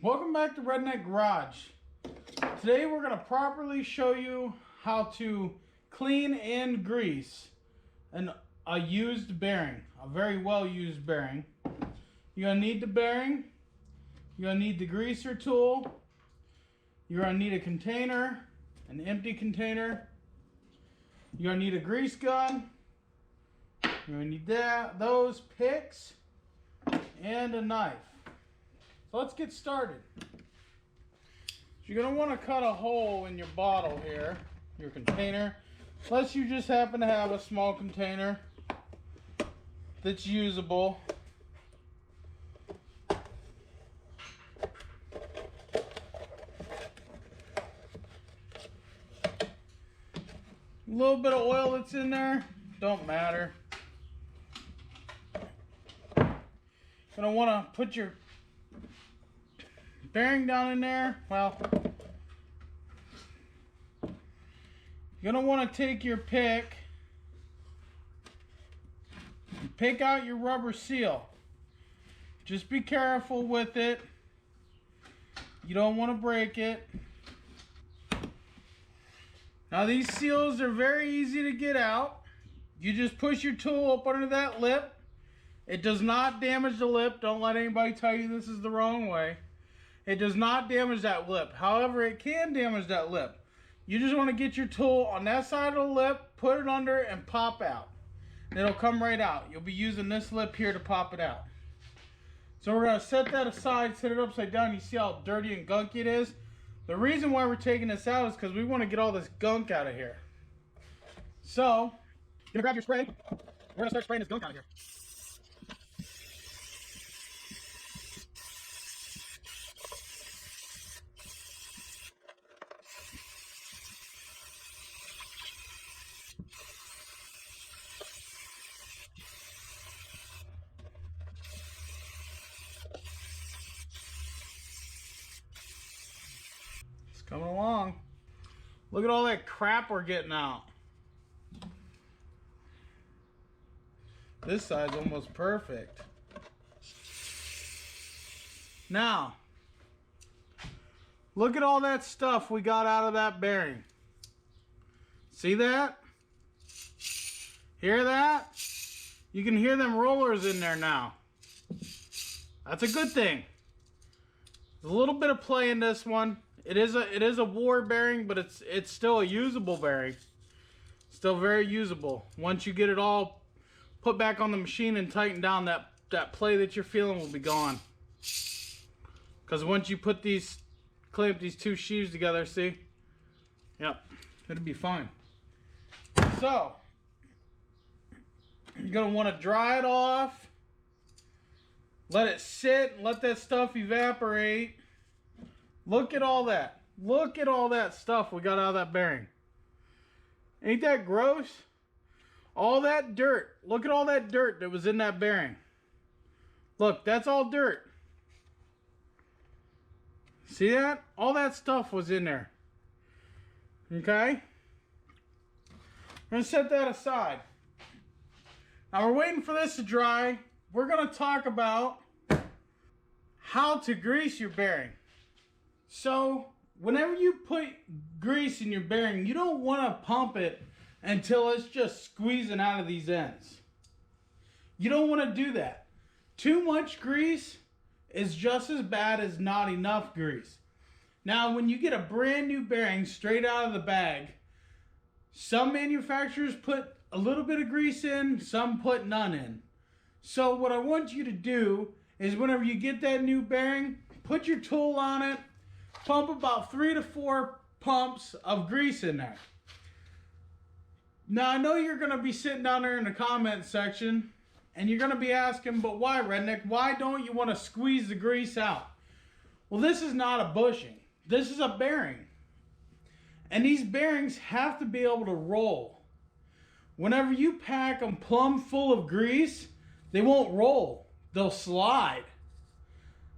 Welcome back to Redneck Garage. Today we're going to properly show you how to clean and grease a used bearing, a very well used bearing. You're going to need the bearing, you're going to need the greaser tool, you're going to need a container, an empty container, you're going to need a grease gun, you're going to need those picks, and a knife. So let's get started. You're going to want to cut a hole in your bottle here, your container, unless you just happen to have a small container that's usable. A little bit of oil that's in there, don't matter. You're going to want to put your bearing down in there. Well, you're going to want to take your pick and pick out your rubber seal. Just be careful with it. You don't want to break it. Now these seals are very easy to get out. You just push your tool up under that lip. It does not damage the lip. Don't let anybody tell you this is the wrong way. It does not damage that lip. However, it can damage that lip. You just want to get your tool on that side of the lip, put it under, and pop out. And it'll come right out. You'll be using this lip here to pop it out. So we're going to set that aside, set it upside down. You see how dirty and gunky it is? The reason why we're taking this out is because we want to get all this gunk out of here. So, you're going to grab your spray. We're going to start spraying this gunk out of here. Coming along. Look at all that crap we're getting out. This side's almost perfect. Now, look at all that stuff we got out of that bearing. See that? Hear that? You can hear them rollers in there now. That's a good thing. There's a little bit of play in this one. It is a war bearing, but it's still a usable bearing. Still very usable. Once you get it all put back on the machine and tighten down, that play that you're feeling will be gone. Because once you put clamp these two sheaves together, see? Yep, it'll be fine. So, you're going to want to dry it off. Let it sit and let that stuff evaporate. Look at all that. Look at all that stuff we got out of that bearing. Ain't that gross? All that dirt. Look at all that dirt that was in that bearing. Look, that's all dirt. See that? All that stuff was in there. Okay? I'm going to set that aside. Now we're waiting for this to dry. We're going to talk about how to grease your bearing. So, whenever you put grease in your bearing, you don't want to pump it until it's just squeezing out of these ends. You don't want to do that. Too much grease is just as bad as not enough grease. Now, when you get a brand new bearing straight out of the bag, some manufacturers put a little bit of grease in, some put none in. So, what I want you to do is whenever you get that new bearing, put your tool on it, pump about 3 to 4 pumps of grease in there. Now, I know you're going to be sitting down there in the comment section and you're going to be asking, but why, Redneck? Why don't you want to squeeze the grease out? Well, this is not a bushing. This is a bearing. And these bearings have to be able to roll. Whenever you pack them plumb full of grease, they won't roll. They'll slide.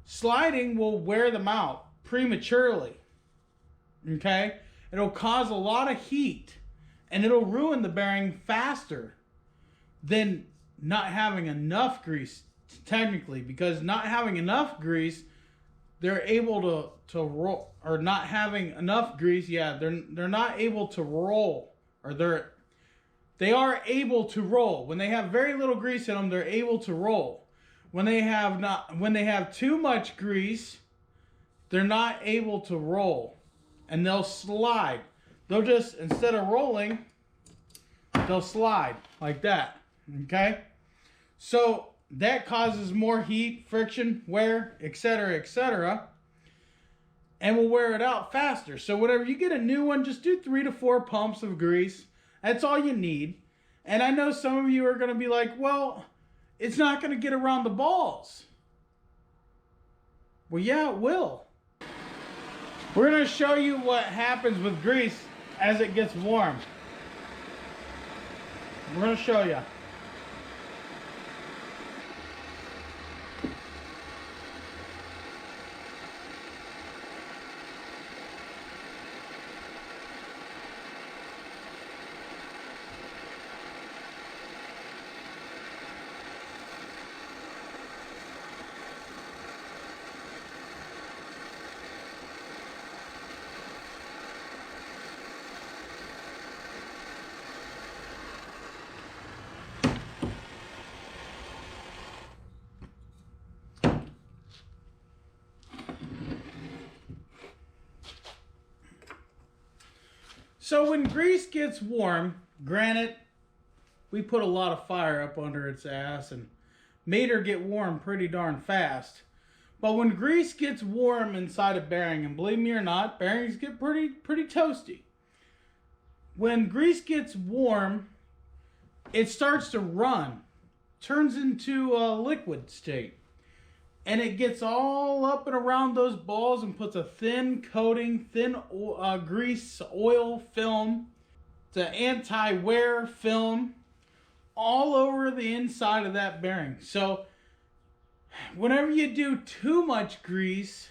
Sliding will wear them out prematurely. Okay? It'll cause a lot of heat and it'll ruin the bearing faster than not having enough grease, technically, because not having enough grease they're able to roll, or not having enough grease. Yeah, they're not able to roll, or they are able to roll. When they have very little grease in them, they're able to roll. When they have too much grease, they're not able to roll, and they'll slide. They'll just, instead of rolling, they'll slide like that. Okay? So that causes more heat, friction, wear, etc., etc., and will wear it out faster. So whenever you get a new one, just do 3 to 4 pumps of grease. That's all you need. And I know some of you are going to be like, well, it's not going to get around the balls. Well, yeah, it will. We're going to show you what happens with grease as it gets warm. We're going to show you. So when grease gets warm, granted, we put a lot of fire up under its ass and made her get warm pretty darn fast. But when grease gets warm inside a bearing, and believe me or not, bearings get pretty toasty. When grease gets warm, it starts to run, turns into a liquid state. And it gets all up and around those balls and puts a thin coating, grease oil film, the anti-wear film, all over the inside of that bearing. So whenever you do too much grease,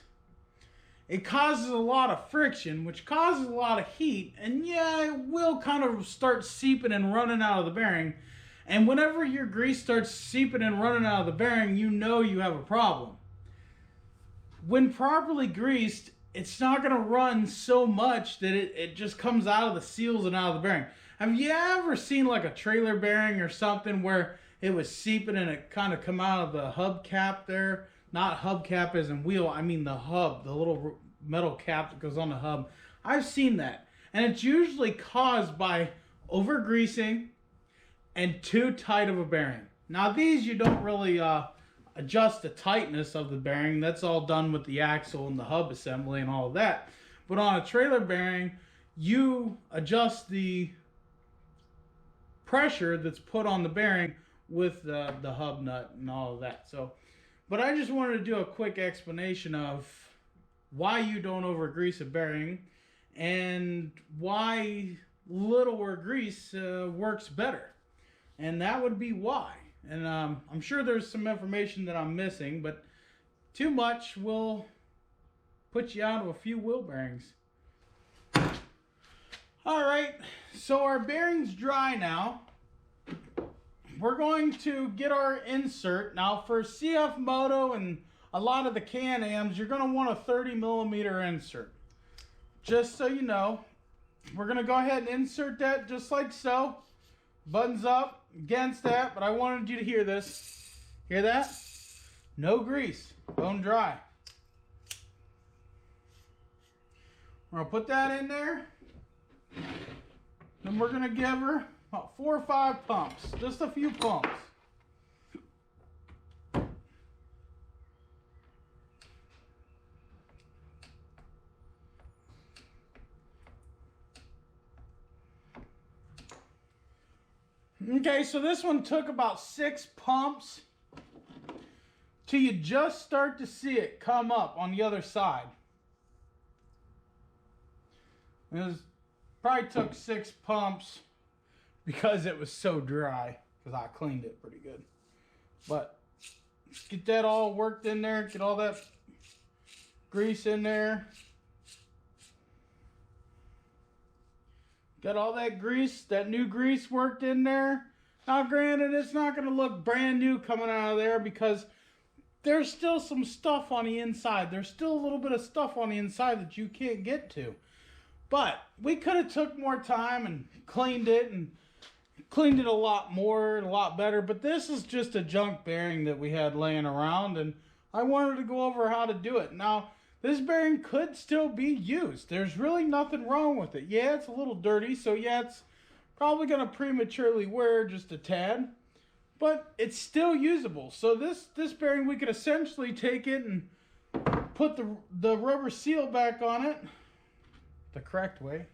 it causes a lot of friction, which causes a lot of heat. And yeah, it will kind of start seeping and running out of the bearing. And whenever your grease starts seeping and running out of the bearing, you know you have a problem. When properly greased, it's not going to run so much that it just comes out of the seals and out of the bearing. Have you ever seen like a trailer bearing or something where it was seeping and it kind of come out of the hubcap there? Not hubcap as in wheel, I mean the hub, the little metal cap that goes on the hub. I've seen that. And it's usually caused by over-greasing and too tight of a bearing. Now these you don't really adjust the tightness of the bearing. That's all done with the axle and the hub assembly and all of that. But on a trailer bearing, you adjust the pressure that's put on the bearing with the hub nut and all of that. So, but I just wanted to do a quick explanation of why you don't over-grease a bearing and why littler grease works better. And that would be why. And I'm sure there's some information that I'm missing, but too much will put you out of a few wheel bearings. Alright, so our bearing's dry now. We're going to get our insert. Now for CF Moto and a lot of the Can-Ams, you're going to want a 30mm insert. Just so you know, we're going to go ahead and insert that just like so. Buttons up against that, but I wanted you to hear this. Hear that? No grease, bone dry. We're going to put that in there. Then we're going to give her about 4 or 5 pumps. Just a few pumps. Okay, so this one took about 6 pumps till you just start to see it come up on the other side. It probably took 6 pumps because it was so dry, because I cleaned it pretty good. But get that all worked in there, get all that grease in there. Got all that grease, that new grease worked in there. Now granted, it's not going to look brand new coming out of there because there's still some stuff on the inside. There's still a little bit of stuff on the inside that you can't get to. But we could have took more time and cleaned it a lot more and a lot better. But this is just a junk bearing that we had laying around, and I wanted to go over how to do it. Now, this bearing could still be used. There's really nothing wrong with it. Yeah, it's a little dirty, so yeah, it's probably going to prematurely wear just a tad. But it's still usable. So this bearing, we could essentially take it and put the rubber seal back on it the correct way.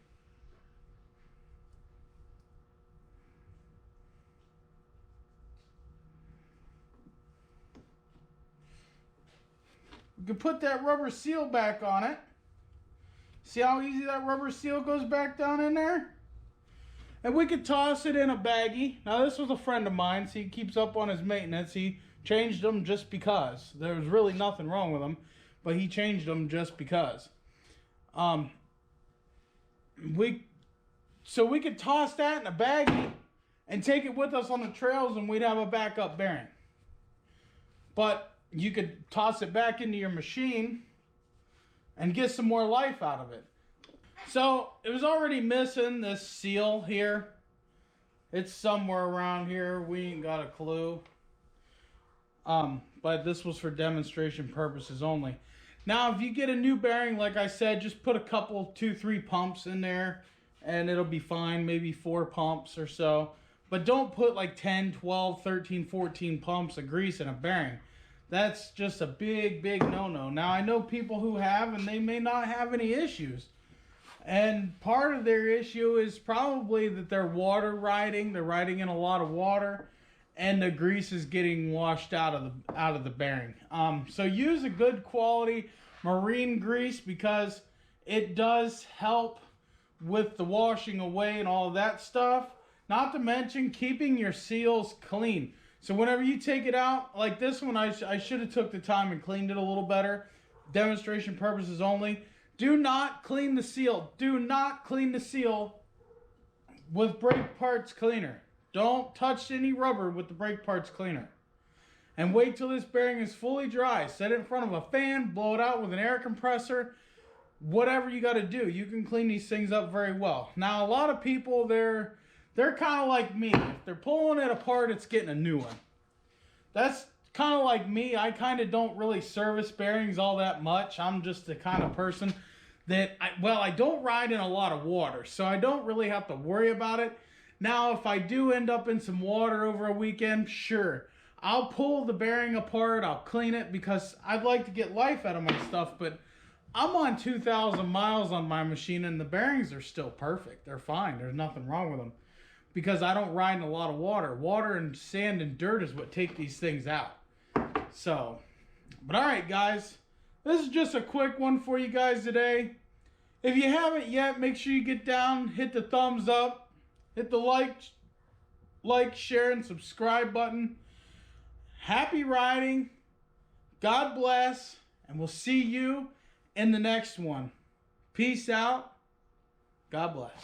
We can put that rubber seal back on it. See how easy that rubber seal goes back down in there? And we could toss it in a baggie. Now, this was a friend of mine, so he keeps up on his maintenance. He changed them just because. There was really nothing wrong with them, but he changed them just because. So we could toss that in a baggie and take it with us on the trails, and we'd have a backup bearing. But you could toss it back into your machine and get some more life out of it. So it was already missing this seal here. It's somewhere around here. We ain't got a clue. But this was for demonstration purposes only. Now, if you get a new bearing, like I said, just put a couple, 2-3 pumps in there and it'll be fine. Maybe 4 pumps or so. But don't put like 10, 12, 13, 14 pumps of grease in a bearing. That's just a big, big no-no. Now, I know people who have, and they may not have any issues. And part of their issue is probably that they're water riding. They're riding in a lot of water, and the grease is getting washed out of the bearing. So use a good quality marine grease because it does help with the washing away and all of that stuff. Not to mention keeping your seals clean. So whenever you take it out, like this one, I should have took the time and cleaned it a little better. Demonstration purposes only. Do not clean the seal. Do not clean the seal with brake parts cleaner. Don't touch any rubber with the brake parts cleaner. And wait till this bearing is fully dry. Set it in front of a fan, blow it out with an air compressor. Whatever you got to do, you can clean these things up very well. Now, a lot of people, they're kind of like me. If they're pulling it apart, it's getting a new one. That's kind of like me. I kind of don't really service bearings all that much. I'm just the kind of person that, I don't ride in a lot of water, so I don't really have to worry about it. Now, if I do end up in some water over a weekend, sure, I'll pull the bearing apart, I'll clean it, because I'd like to get life out of my stuff, but I'm on 2,000 miles on my machine, and the bearings are still perfect. They're fine. There's nothing wrong with them, because I don't ride in a lot of water. Water and sand and dirt is what take these things out. So, but all right, guys. This is just a quick one for you guys today. If you haven't yet, make sure you get down, hit the thumbs up, hit the like, share, and subscribe button. Happy riding. God bless. And we'll see you in the next one. Peace out. God bless.